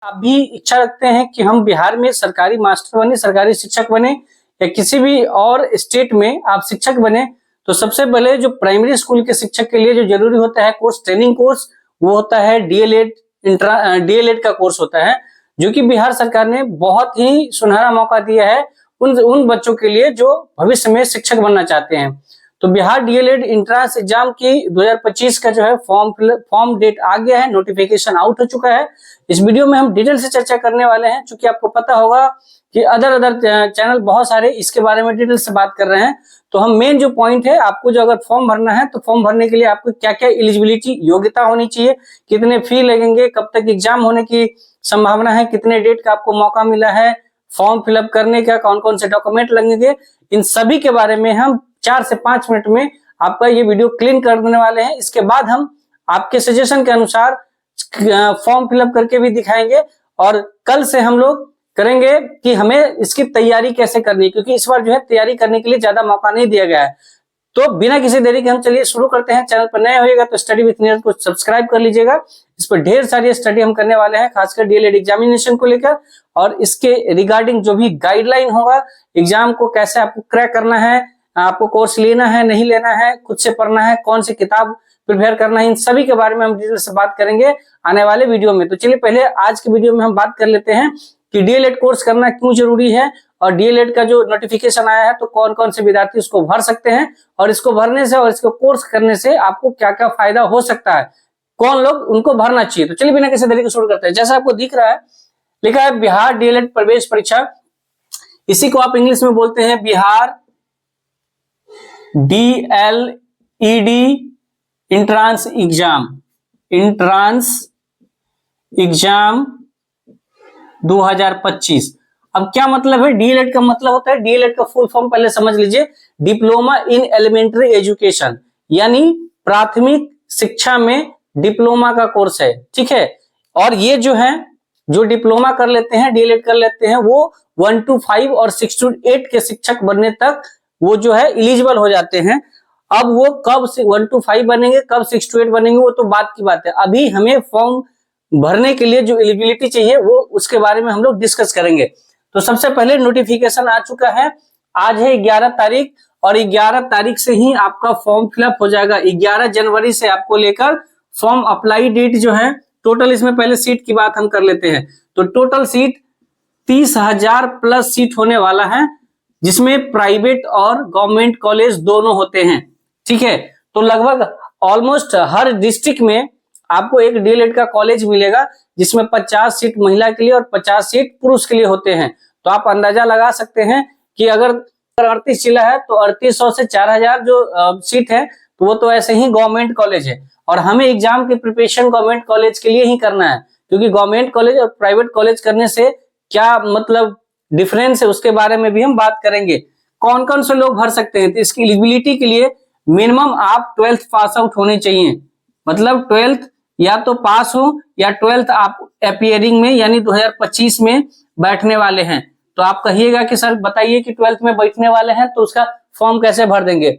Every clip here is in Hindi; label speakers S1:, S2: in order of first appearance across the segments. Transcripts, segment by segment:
S1: आप भी इच्छा रखते हैं कि हम बिहार में सरकारी मास्टर बने, सरकारी शिक्षक बने या किसी भी और स्टेट में आप शिक्षक बने, तो सबसे पहले जो प्राइमरी स्कूल के शिक्षक के लिए जो जरूरी होता है कोर्स, ट्रेनिंग कोर्स, वो होता है डीएलएड। डीएलएड का कोर्स होता है, जो कि बिहार सरकार ने बहुत ही सुनहरा मौका दिया है उन बच्चों के लिए जो भविष्य में शिक्षक बनना चाहते हैं। तो बिहार डीएलएड एंट्रेंस एग्जाम की 2025 का जो है फॉर्म डेट आ गया है, नोटिफिकेशन आउट हो चुका है। इस वीडियो में हम डिटेल से चर्चा करने वाले हैं, क्योंकि आपको पता होगा कि अदर चैनल बहुत सारे इसके बारे में डिटेल से बात कर रहे हैं। तो हम मेन जो पॉइंट है, आपको जो अगर फॉर्म भरना है तो फॉर्म भरने के लिए आपको क्या क्या एलिजिबिलिटी योग्यता होनी चाहिए, कितने फी लगेंगे, कब तक एग्जाम होने की संभावना है, कितने डेट का आपको मौका मिला है, फॉर्म फिलअप करने का कौन कौन से डॉक्यूमेंट लगेंगे, इन सभी के बारे में हम 4 से 5 मिनट में आपका ये वीडियो क्लीन कर देने वाले हैं। इसके बाद हम आपके सजेशन के अनुसार फॉर्म फिलअप करके भी दिखाएंगे, और कल से हम लोग करेंगे कि हमें इसकी तैयारी कैसे करनी है, क्योंकि इस बार जो है तैयारी करने के लिए ज्यादा मौका नहीं दिया गया है। तो बिना किसी देरी के हम चलिए शुरू करते हैं। चैनल पर नए होइएगा तो स्टडी विथ नीरज को सब्सक्राइब कर लीजिएगा। इस पर ढेर सारी स्टडी हम करने वाले हैं, खासकर डीएलएड एग्जामिनेशन को लेकर, और इसके रिगार्डिंग जो भी गाइडलाइन होगा, एग्जाम को कैसे आपको क्रैक करना है, आपको कोर्स लेना है नहीं लेना है, खुद से पढ़ना है, कौन सी किताब प्रिपेयर करना है, इन सभी के बारे में हम डिटेल से बात करेंगे आने वाले वीडियो में। तो चलिए पहले आज के वीडियो में हम बात कर लेते हैं कि डीएलएड कोर्स करना क्यों जरूरी है, और डीएलएड का जो नोटिफिकेशन आया है तो कौन कौन से विद्यार्थी उसको भर सकते हैं, और इसको भरने से और इसको कोर्स करने से आपको क्या क्या फायदा हो सकता है, कौन लोग उनको भरना चाहिए। तो चलिए बिना किसी देरी के शुरू करते हैं। जैसा आपको दिख रहा है, लिखा है बिहार डीएलएड प्रवेश परीक्षा, इसी को आप इंग्लिश में बोलते हैं बिहार डीएलईडी एंट्रेंस एग्जाम 2025। अब क्या मतलब है डीएलएड का? मतलब होता है, डीएलएड का फुल फॉर्म पहले समझ लीजिए, डिप्लोमा इन एलिमेंट्री एजुकेशन, यानी प्राथमिक शिक्षा में डिप्लोमा का कोर्स है, ठीक है। और ये जो है, जो डिप्लोमा कर लेते हैं, डीएलएड कर लेते हैं, वो 1 to 5 और 6 to 8 के शिक्षक बनने तक वो जो है एलिजिबल हो जाते हैं। अब वो कब 1 to 5 बनेंगे, कब 6 to 8 बनेंगे, वो तो बात की बात है। अभी हमें फॉर्म भरने के लिए जो एलिजिबिलिटी चाहिए वो उसके बारे में हम लोग डिस्कस करेंगे। तो सबसे पहले नोटिफिकेशन आ चुका है, आज है 11 तारीख, और 11 तारीख से ही आपका फॉर्म फिलअप हो जाएगा। 11 जनवरी से आपको लेकर फॉर्म अप्लाई डेट जो है, टोटल इसमें पहले सीट की बात हम कर लेते हैं। तो टोटल सीट 30,000 प्लस सीट होने वाला है, जिसमें प्राइवेट और गवर्नमेंट कॉलेज दोनों होते हैं, ठीक है। तो लगभग ऑलमोस्ट हर डिस्ट्रिक्ट में आपको एक डीएलएड का कॉलेज मिलेगा, जिसमें 50 सीट महिला के लिए और 50 सीट पुरुष के लिए होते हैं। तो आप अंदाजा लगा सकते हैं कि अगर 38 जिला है तो 3800 से 4000 जो सीट है, तो वो तो ऐसे ही गवर्नमेंट कॉलेज है। और हमें एग्जाम की प्रिपरेशन गवर्नमेंट कॉलेज के लिए ही करना है, क्योंकि गवर्नमेंट कॉलेज और प्राइवेट कॉलेज करने से क्या मतलब डिफरेंस है, उसके बारे में भी हम बात करेंगे। कौन कौन से लोग भर सकते हैं, तो इसकी एलिजिबिलिटी के लिए मिनिमम आप 12th पास आउट होने चाहिए, मतलब 12th या तो पास हो या 12th आप अपीयरिंग में यानी 2025 में बैठने वाले हैं। तो आप कहिएगा कि सर बताइए कि 12th में बैठने वाले हैं तो उसका फॉर्म कैसे भर देंगे।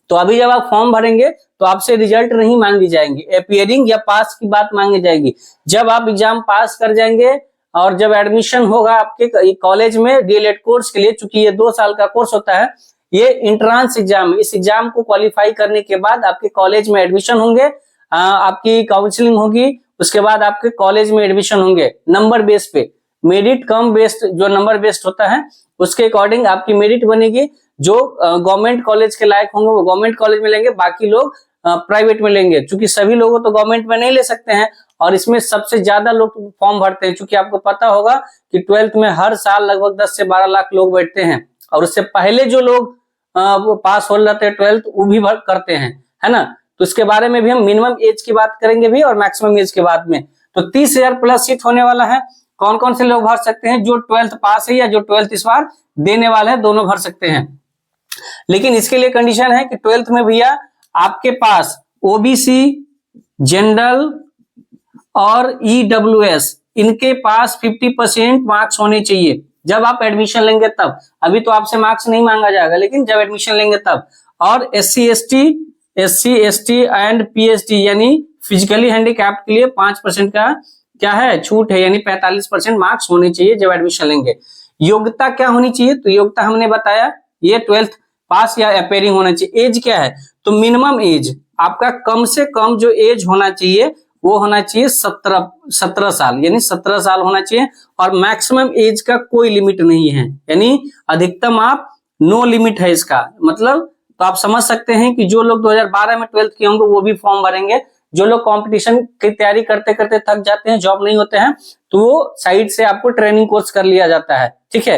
S1: तो अभी जब आप फॉर्म भरेंगे तो आपसे रिजल्ट नहीं मांगी जाएंगी, अपीयरिंग या पास की बात मांगी जाएगी। जब आप एग्जाम पास कर जाएंगे और जब एडमिशन होगा आपके कॉलेज में डीएलएड कोर्स के लिए, चूंकि ये 2 साल का कोर्स होता है, ये एंट्रेंस एग्जाम, इस एग्जाम को क्वालिफाई करने के बाद आपके कॉलेज में एडमिशन होंगे, आपकी काउंसलिंग होगी, उसके बाद आपके कॉलेज में एडमिशन होंगे नंबर बेस पे, मेरिट कम बेस्ड जो नंबर बेस्ड होता है उसके अकॉर्डिंग आपकी मेरिट बनेगी। जो गवर्नमेंट कॉलेज के लायक होंगे वो गवर्नमेंट कॉलेज में लेंगे, बाकी लोग प्राइवेट में लेंगे। चूंकि सभी लोगों तो गवर्नमेंट में नहीं ले सकते हैं, और इसमें सबसे ज्यादा लोग फॉर्म भरते हैं, चूंकि आपको पता होगा कि 12th में हर साल लगभग 10 से 12 लाख लोग बैठते हैं, और उससे पहले जो लोग पास हो जाते हैं 12th, वो भी भर करते हैं, है ना। तो इसके बारे में भी हम मिनिमम एज की बात करेंगे भी, और मैक्सिमम एज के बाद में। तो 30,000 प्लस सीट होने वाला है। कौन कौन से लोग भर सकते हैं? जो 12th पास है या जो 12th इस बार देने वाले हैं, दोनों भर सकते हैं। लेकिन इसके लिए कंडीशन है कि 12th में भैया आपके पास ओबीसी, जनरल और ईडब्ल्यूएस, इनके पास 50% मार्क्स होने चाहिए जब आप एडमिशन लेंगे तब। अभी तो आपसे मार्क्स नहीं मांगा जाएगा, लेकिन जब एडमिशन लेंगे तब। और एससी एसटी एंड पीएचडी यानी फिजिकली हैंडीकैप्ड के लिए 5% का क्या है, छूट है, यानी 45% मार्क्स होने चाहिए जब एडमिशन लेंगे। योग्यता क्या होनी चाहिए, तो योग्यता हमने बताया ये 12th पास या अपेयरिंग होना चाहिए। एज क्या है, तो मिनिमम एज आपका कम से कम जो एज होना चाहिए वो होना चाहिए 17 साल, यानी 17 साल होना चाहिए। और मैक्सिमम एज का कोई लिमिट नहीं है, यानी अधिकतम आप नो लिमिट है इसका मतलब। तो आप समझ सकते हैं कि जो लोग 2012 में 12th किए होंगे वो भी फॉर्म भरेंगे। जो लोग कंपटीशन की तैयारी करते करते थक जाते हैं, जॉब नहीं होते हैं, तो वो साइड से आपको ट्रेनिंग कोर्स कर लिया जाता है, ठीक है।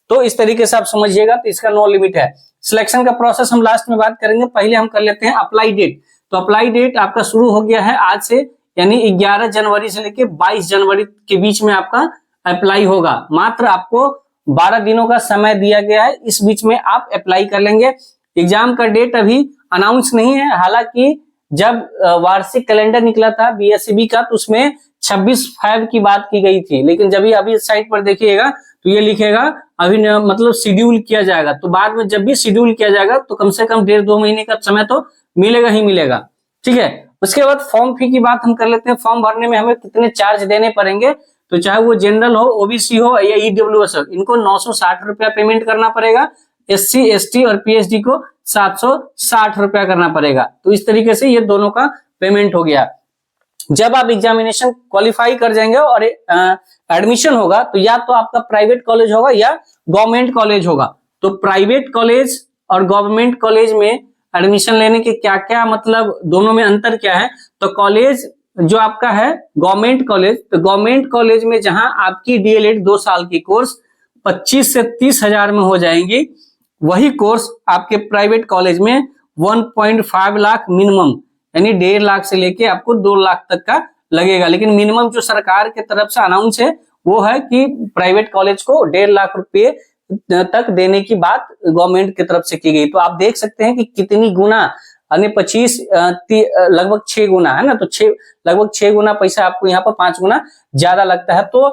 S1: तो इस तरीके से आप समझिएगा, तो इसका नो लिमिट है। सिलेक्शन का प्रोसेस हम लास्ट में बात करेंगे, पहले हम कर लेते हैं अप्लाई डेट। तो अप्लाई डेट आपका शुरू हो गया है आज से, यानी 11 जनवरी से लेके 22 जनवरी के बीच में आपका अप्लाई होगा। मात्र आपको 12 दिनों का समय दिया गया है, इस बीच में आप अप्लाई कर लेंगे। एग्जाम का डेट अभी अनाउंस नहीं है, हालांकि जब वार्षिक कैलेंडर निकला था बीएससीबी का तो उसमें 26/5 की बात की गई थी, लेकिन जब अभी साइट पर देखिएगा तो ये लिखेगा अभी मतलब शेड्यूल किया जाएगा। तो बाद में जब भी शेड्यूल किया जाएगा तो कम से कम 1.5-2 महीने का समय तो मिलेगा ही मिलेगा, ठीक है। उसके बाद फॉर्म फी की बात हम कर लेते हैं। फॉर्म भरने में हमें कितने चार्ज देने पड़ेंगे, तो चाहे वो जनरल हो, ओबीसी हो या ईडब्ल्यूएस हो, इनको 960 रुपया पेमेंट करना पड़ेगा। एससी एसटी और पीएचडी को 760 रुपया करना पड़ेगा। तो इस तरीके से ये दोनों का पेमेंट हो गया। जब आप एग्जामिनेशन क्वालिफाई कर जाएंगे और एडमिशन होगा तो या तो आपका प्राइवेट कॉलेज होगा या गवर्नमेंट कॉलेज होगा। तो प्राइवेट कॉलेज और गवर्नमेंट कॉलेज में एडमिशन लेने के क्या क्या मतलब, दोनों में अंतर क्या है। तो कॉलेज जो आपका है गवर्नमेंट कॉलेज, तो गवर्नमेंट कॉलेज में जहां आपकी डीएलएड 2 साल की कोर्स 25 से 30 हजार में हो जाएंगी, वही कोर्स आपके प्राइवेट कॉलेज में 1.5 लाख मिनिमम, यानी 1.5 लाख से लेके आपको 2 लाख तक का लगेगा। लेकिन मिनिमम जो सरकार के तरफ से अनाउंस है वो है कि प्राइवेट कॉलेज को 1.5 लाख रुपए तक देने की बात गवर्नमेंट की तरफ से की गई। तो आप देख सकते हैं कि कितनी गुना, यानी 25 लगभग 6 गुना है ना, तो लगभग 6 गुना पैसा आपको यहाँ पर 5 गुना ज्यादा लगता है। तो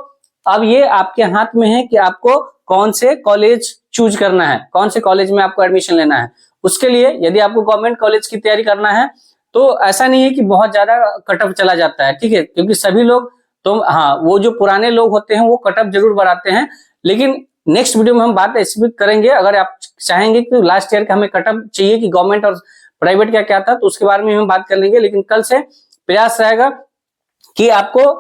S1: अब ये आपके हाथ में है कि आपको कौन से कॉलेज चूज करना है, कौन से कॉलेज में आपको एडमिशन लेना है। उसके लिए यदि आपको गवर्नमेंट कॉलेज की तैयारी करना है तो ऐसा नहीं है कि बहुत ज्यादा कट ऑफ चला जाता है, ठीक है, क्योंकि सभी लोग तो हाँ, वो जो पुराने लोग होते हैं वो कट ऑफ जरूर बढ़ाते हैं। लेकिन नेक्स्ट वीडियो में हम बात ऐसी करेंगे, अगर आप चाहेंगे कि लास्ट ईयर का हमें कट ऑफ चाहिए कि गवर्नमेंट और प्राइवेट का क्या था, तो उसके बारे में हम बात कर लेंगे। लेकिन कल से प्रयास रहेगा कि आपको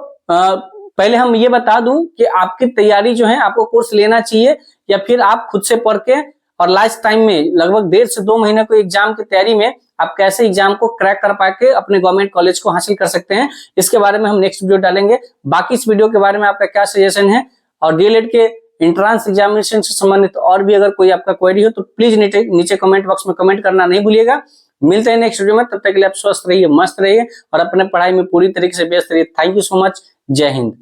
S1: पहले हम ये बता दूं कि आपकी तैयारी जो है, आपको कोर्स लेना चाहिए या फिर आप खुद से पढ़ के और लास्ट टाइम में लगभग 1.5 से 2 महीने को एग्जाम की तैयारी में आप कैसे एग्जाम को क्रैक कर पाके अपने गवर्नमेंट कॉलेज को हासिल कर सकते हैं, इसके बारे में हम नेक्स्ट वीडियो डालेंगे। बाकी इस वीडियो के बारे में आपका क्या सजेशन है और डीएलएड के एंट्रांस एग्जामिनेशन से संबंधित और भी अगर कोई आपका क्वेरी हो तो प्लीज नीचे कमेंट बॉक्स में कमेंट करना नहीं भूलिएगा। मिलते हैं नेक्स्ट वीडियो में, तब तक के लिए आप स्वस्थ रहिए, मस्त रहिए और अपने पढ़ाई में पूरी तरीके से व्यस्त रहिए। थैंक यू सो मच, जय हिंद।